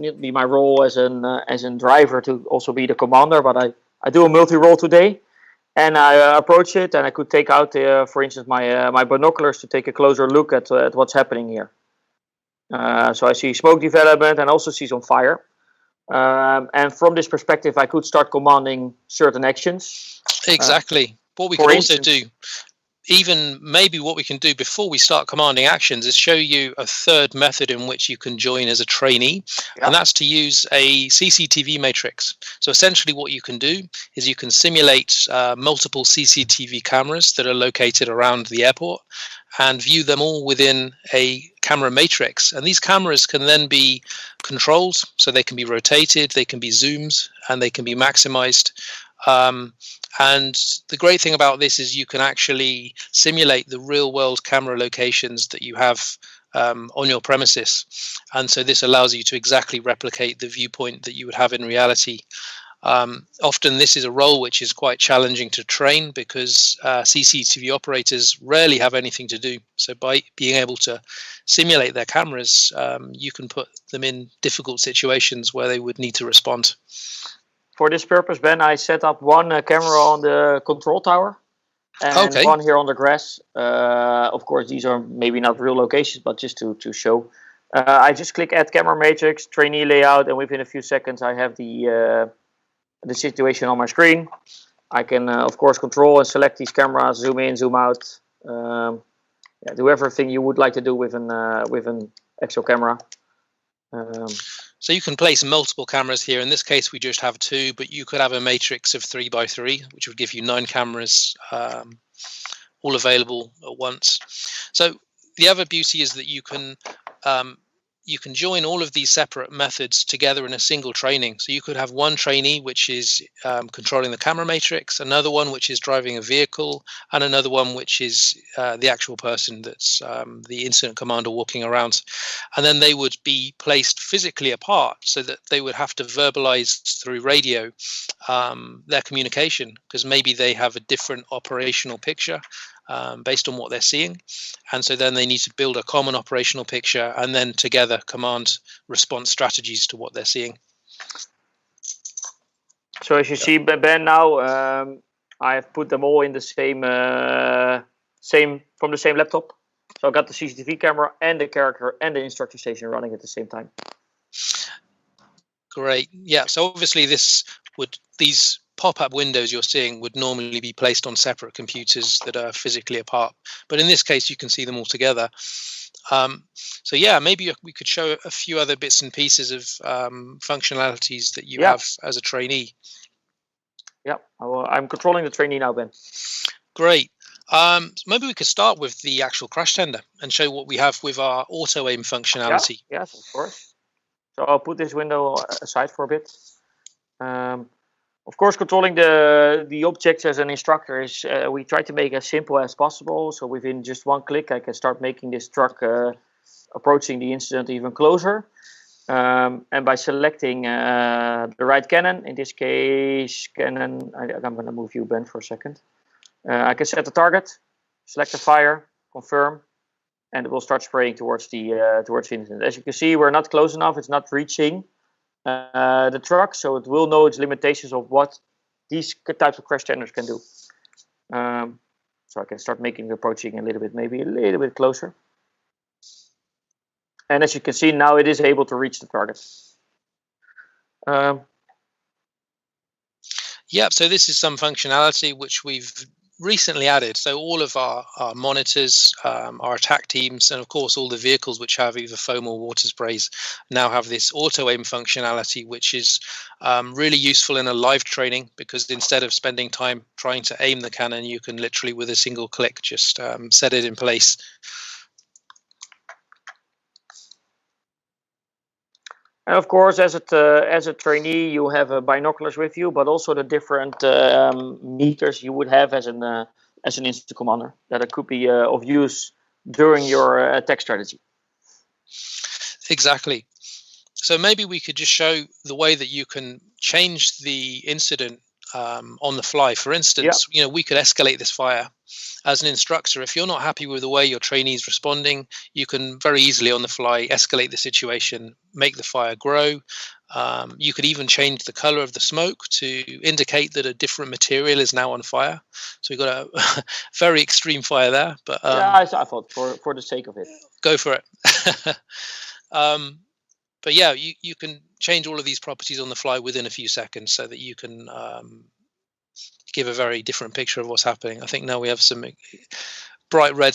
wouldn't be my role as an driver to also be the commander, but I do a multi-role today, and I approach it, and I could take out, for instance, my binoculars to take a closer look at what's happening here. So I see smoke development and also see some fire. And from this perspective, I could start commanding certain actions. Exactly. What we could also do, even maybe what we can do before we start commanding actions, is show you a third method in which you can join as a trainee, and that's to use a CCTV matrix. So essentially what you can do is you can simulate multiple CCTV cameras that are located around the airport and view them all within a camera matrix. And these cameras can then be controlled, so they can be rotated, they can be zoomed, and they can be maximized. And the great thing about this is you can actually simulate the real world camera locations that you have on your premises. And so this allows you to exactly replicate the viewpoint that you would have in reality. Often this is a role which is quite challenging to train because CCTV operators rarely have anything to do. So by being able to simulate their cameras, you can put them in difficult situations where they would need to respond. For this purpose, Ben, I set up one camera on the control tower and one here on the grass. Of course, these are maybe not real locations, but just to show. I just click Add Camera Matrix, Trainee Layout, and within a few seconds I have the situation on my screen. I can, of course, control and select these cameras, zoom in, zoom out, do everything you would like to do with an actual camera. So you can place multiple cameras here. In this case, we just have 2, but you could have a matrix of 3 by 3, which would give you 9 cameras, all available at once. So the other beauty is that you can join all of these separate methods together in a single training. So you could have one trainee which is controlling the camera matrix, another one which is driving a vehicle, and another one which is the actual person that's the incident commander walking around. And then they would be placed physically apart so that they would have to verbalize through radio their communication, because maybe they have a different operational picture based on what they're seeing, and so then they need to build a common operational picture and then together command response strategies to what they're seeing. So as you see, Ben, now I have put them all in the same from the same laptop. So I got the CCTV camera and the character and the instructor station running at the same time. Great. Yeah, so obviously these pop-up windows you're seeing would normally be placed on separate computers that are physically apart, but in this case you can see them all together. So yeah, maybe we could show a few other bits and pieces of functionalities that you have as a trainee. Yeah, I'm controlling the trainee now, Ben. Great. Maybe we could start with the actual crash tender and show what we have with our auto aim functionality. Yes, of course. So I'll put this window aside for a bit. Of course, controlling the objects as an instructor is we try to make as simple as possible. So within just one click, I can start making this truck approaching the incident even closer. And by selecting the right cannon, in this case, cannon, I'm going to move you, Ben, for a second. I can set the target, select the fire, confirm, and it will start spraying towards the incident. As you can see, we're not close enough. It's not reaching the truck, so it will know its limitations of what these types of crash tenders can do. So I can start making the approaching maybe a little bit closer. And as you can see, now it is able to reach the target. Yeah, so this is some functionality which we've recently added. So all of our monitors, our attack teams, and of course all the vehicles which have either foam or water sprays now have this auto aim functionality, which is really useful in a live training, because instead of spending time trying to aim the cannon, you can literally with a single click just set it in place. And of course, as a trainee, you have binoculars with you, but also the different meters you would have as an incident commander that it could be of use during your attack strategy. Exactly. So maybe we could just show the way that you can change the incident on the fly. For instance, we could escalate this fire. As an instructor, if you're not happy with the way your trainee is responding, you can very easily on the fly escalate the situation, make the fire grow. You could even change the color of the smoke to indicate that a different material is now on fire. So we've got a very extreme fire there. But I thought for the sake of it. Go for it. But yeah, you can change all of these properties on the fly within a few seconds so that you can give a very different picture of what's happening. I think now we have some bright red